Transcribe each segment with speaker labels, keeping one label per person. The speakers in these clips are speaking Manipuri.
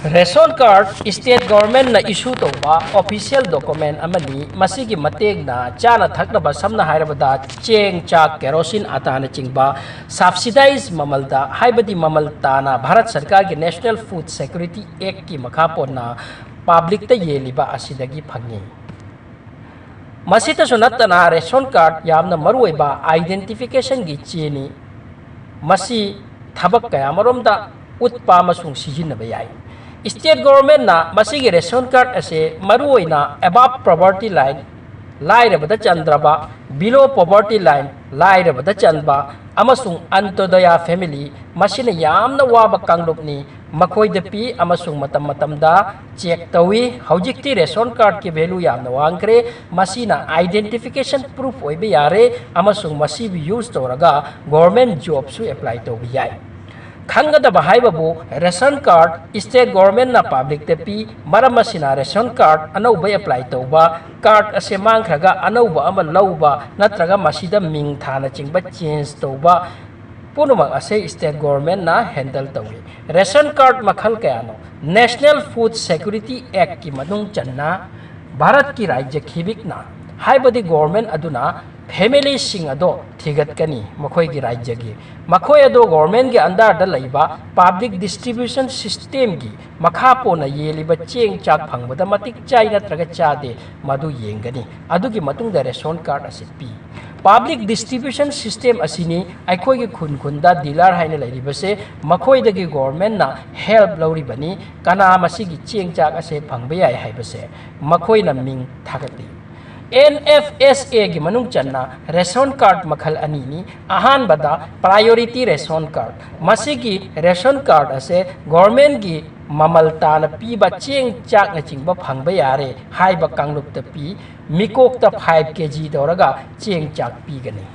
Speaker 1: रेशन कार्ड स्टेट गवर्नमेंट ना इशू तौबा ऑफिशियल डॉक्यूमेंट अमनी मसीगी मतेगना चाना थकनबा समना हायरबदा चेंग चाक केरोसिन आताना चिंगबा सब्सिडाइज ममलदा हाइबदी ममल ताना भारत सरकार के नेशनल फूड सिक्योरिटी एक्ट की मखापोना पब्लिक त येलिबा असिदगी फंगी मसीतसु नत्तना रेशन कार्ड यामना मरुइबा आइडेंटिफिकेशन की चेनी मसी थबक कया मरोमदा उत्पा मसुंग सिजिनबा याय स्टेट गवर्नमेंट ना मसीगी रेशन कार्ड असे मरुइना अबव पॉवर्टी लाइन लाइरबदा चंद्रबा बिलो पॉवर्टी लाइन लाइरबदा चंबा अमसुंग अंत्योदय फैमिली मसीने यामना वाबा कांगलुपनी मखोइद पी अमसुंग मतम मतमदा चेक तवी हौजिक्ति रेशन कार्ड की वैल्यू यामना वांग्रे मसीना आइडेंटिफिकेशन प्रूफ ओइबे यारे अमसुंग मसी भी यूज तौरगा गवर्नमेंट जॉब सु अप्लाई तौबी याय खंगदबा हाइबबु रेशन कार्ड स्टेट गवर्नमेंट ना पब्लिक ते पी मरम मसीना रेशन कार्ड अनौबा अप्लाई तौबा कार्ड असे मांगखरगा अनौबा अमा लौबा नत्रगा मसीदा मिंग थाना चिंगबा चेंज तौबा पुनमक असे स्टेट गवर्नमेंट ना हैंडल तौई रेशन कार्ड मखल कयानो नेशनल फूड सिक्योरिटी एक्ट की मनुंग चन्ना भारत की राज्य खिबिकना हाइबदी गवर्नमेंट अदुना फैमिली सिंग अदो थिगतकनी मखोय की राज्य की मखोय अदो गवर्नमेंट के अंदर द लैबा पब्लिक डिस्ट्रीब्यूशन सिस्टम की मखापोना येलिबा चेंग चाक फंगबदा मतिक चाइ नत्रगा चादे मदु येंगनी अदुगी मतुंग द रेशन कार्ड असे पी पब्लिक डिस्ट्रीब्यूशन सिस्टम असिनी अखोय की खुन खुनदा डीलर हाइने लैरिबसे मखोय दगी गवर्नमेंट ना हेल्प लौरिबनी कना मसिगी चेंग चाक असे फंगबा याय हाइबसे मखोय ना मिंग थागतली NFSA की मनुंग चन्ना रेशन कार्ड मखल अनीनी अहान बदा प्रायोरिटी रेशन कार्ड मसीगी रेशन कार्ड असे गवर्नमेंट की ममल तान पीबा चेंग चाक न चिंगबा फंगबा यारे हाइबा कांगलुप पी मिकोक 5 kg दौरगा चेंग चाक पीगनी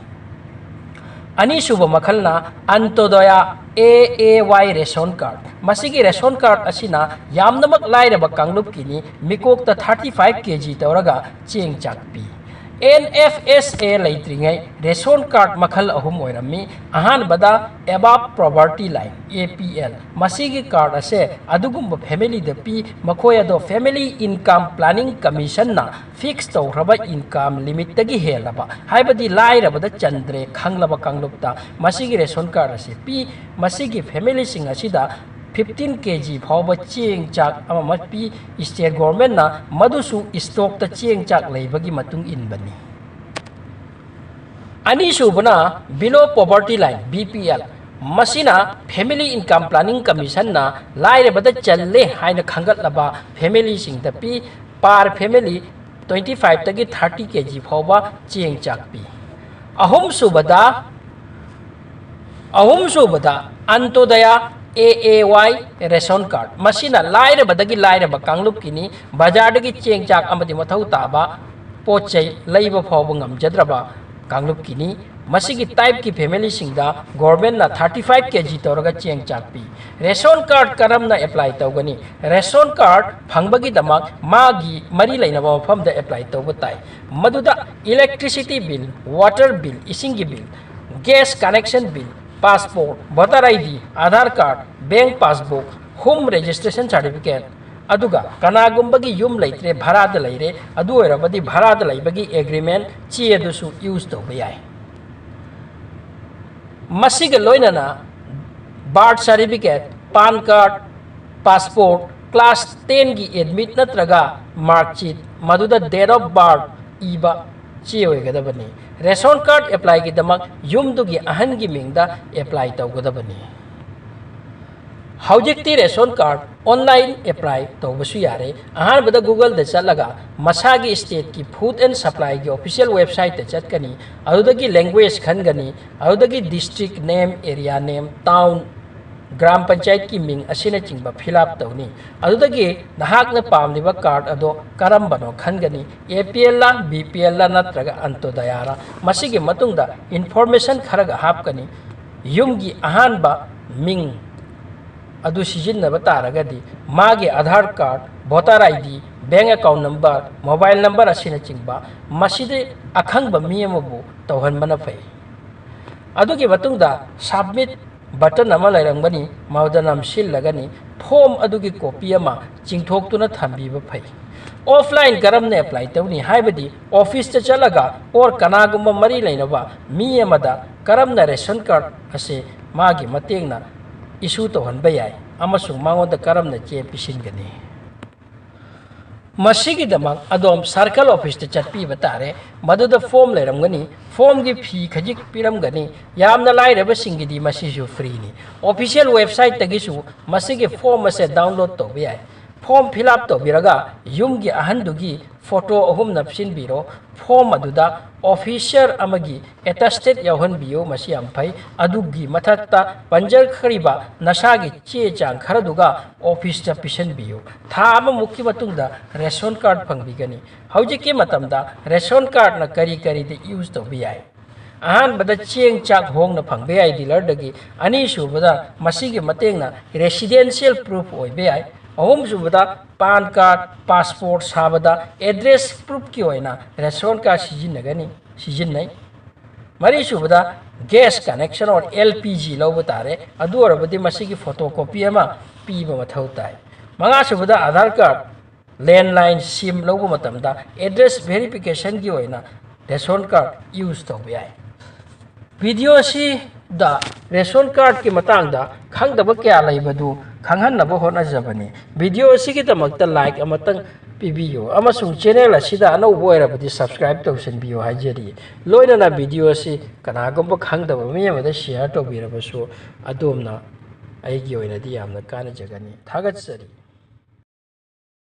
Speaker 1: अनीसुब मखलना अंत्योदय AAY रेशन कार्ड मसीगी रेशन कार्ड असिना यामनमक लाइरबा कांगलुप किनी मिकोक 35 kg तौरगा चेंग चाक पी NFSA लैत्रिङै रेशन कार्ड मखल अहुम ओइरमी अहान बदा एबव पॉवर्टी लाइन APL मसीगी कार्ड असे अदुगुम फैमिली द पी मखोय अदो फैमिली इनकम प्लानिंग कमीशन ना फिक्स तौरबा इनकम लिमिट तगी हेलबा हाइबदी लाइरबदा चंद्रे खंगलबा कांगलुपता मसीगी रेशन कार्ड असे पी मसीगी फैमिली सिंग असिदा 15 kg फाउबा चेंग चाक अमा पी स्टेट गवर्नमेंट ना मधुसु स्टॉक ता चेंग चाक लैबगी मतुंग इनबनी अनीसुबना बिलो पॉवर्टी लाइन BPL मसीना फैमिली इनकम प्लानिंग कमीशन ना लाइरबदा चल्ले हाइना खंगतलबा फैमिली सिंग ता पी पार फैमिली 25 तगी 30 kg फाउबा चेंग चाक पी अहुम सुबदा अंत्योदय AAY रेशन कार्ड मसीना लाइरबदगी लाइरबा कांगलुप किनी बाजारदगी चेंग चाक अमदि मथौ ताबा पोचै लैबा फाउबा ngamjadraba कांगलुप किनी मसीगी टाइप की फैमिली सिंगदा गवर्नमेंट ना 35 kg तौरगा चेंग चाक पी रेशन कार्ड करम ना अप्लाई तौगनी रेशन कार्ड फंगबगी दमक मागी मरी लैनबा मफम दा अप्लाई तौबा ताई मदुदा इलेक्ट्रिसिटी बिल वाटर बिल इसिंगी bill gas connection bill passport voter ID Aadhaar card bank passbook home registration certificate अदुगा कनागुंबगी युम लैत्रे भराद लैरे अदु ओइरबदी भराद लैबगी एग्रीमेंट ची अदुसु यूज तौबा याय मसीग लोइनना birth certificate PAN card passport class 10 की एडमिट नत्रगा मार्कशीट मदुदा डेट ऑफ बर्थ इबा ची ओइगदबनी रेशन कार्ड अप्लाई की दमक युमदुगी अहन की मिंगदा अप्लाई तौगदबनी हौजिक्ति रेशन कार्ड ऑनलाइन अप्लाई तौबसु यारे अहान बदा गूगल द चलगा मसागी स्टेट की फूड एंड सप्लाई की ऑफिशियल वेबसाइट ते चटकनी अदुदगी लैंग्वेज खनगनी अदुदगी district name area name town gram panchayat की मिंग असिना चिंगबा फिलअप तौनी अदुदगी नहाकना पामलिबा कार्ड अदो करमबनो खनगनी APL ला BPL ला नत्रगा अंत्योदयारा मसीगी मतुंगदा इन्फॉर्मेशन खरगा हापकनी युमगी अहानबा मिंग अदु सिजिन्नबा तारगदी मागे Aadhaar card voter ID bank account number mobile number असिना चिंगबा मसीदे अखंगबा मियमबु तौहनबना फै अदुगी मतुंगदा सबमिट बटन अमा लैरंगबनी माउदा नमसिलगनी ꯐꯣꯝ ꯑꯗꯨꯒꯤ ꯀꯣꯄꯤ ꯑꯃ ꯆꯤꯡꯊꯣꯛꯇꯨꯅ ꯊꯝꯕꯤꯕ ꯐꯩ ऑफलाइन करमने अप्लाई तौनी हाइबदी ऑफिस च चलगा और कनागुम मरी लेनबा मी अमदा करमना रेशन कार्ड असे मागी मतेंगना इशू तौहनबा याय अमसुंग मांगोदा करमना चे पिसिनगनी मसीगिदमक अदोम सर्कल ऑफिस च चटपीबा तारे मदुदा फॉर्म लेरमगनी फॉर्म की फी खजिक पिरमगनी यामना लाइरबसिंगिदी मसीसु फ्रीनी ऑफिशियल वेबसाइट तगिसु मसीगे फॉर्म असे डाउनलोड तौबा याय फॉर्म फिलअप तौबिरगा युमगी अहंदुगी फोटो अहुम नपसिनबिरो फॉर्म अदुदा ऑफिसर अमगी एटेस्टेड यावहनबियो मसी अम्फै अदुगी मथक्ता पंजर खरिबा नसागी चे चांग खरदुगा ऑफिस च पिसनबियो था अम मुक्की मतुंगदा रेशन कार्ड फंगबिगनी हौजिकी मतमदा रेशन कार्ड न करी करी दे यूज तौबियाय अहानबदा चेंग चाक होंगना फंगबे याय डीलरदगी अनीसुबदा मसीगी मतेंगना रेसिडेंशियल प्रूफ ओइबे याय अहुमसुबदा पान कार्ड पासपोर्ट साबदा एड्रेस प्रूफ की होइना रेशन कार्ड सिजिन्नै मरीसुबदा गैस कनेक्शन और एलपीजी लौब तारे अदुरबदी मसीगी फोटोकॉपी अमा पीबा मथौ ताय मंगासुबदा आधार कार्ड लैंडलाइन सिम लौब मतमदा एड्रेस वेरिफिकेशन की होइना रेशन कार्ड यूज तौबा याय वीडियो सी दा रेशन कार्ड की मतंगदा खंगदबा क्या लैबदु खंगहन्नबा होनाजबनी वीडियो असिगिदमक्ता लाइक अमतंग पीबियो अमसुंग चैनल असिदा अनौबो ओइरबदी सब्सक्राइब तौसनबियो हाइजरी लोइनना वीडियो असि कनागुम्बा खंगदबा मियमदा शेयर तौबिरबसु अदोमना अैगी ओइनदी यामना कानजगनी थागतसरी।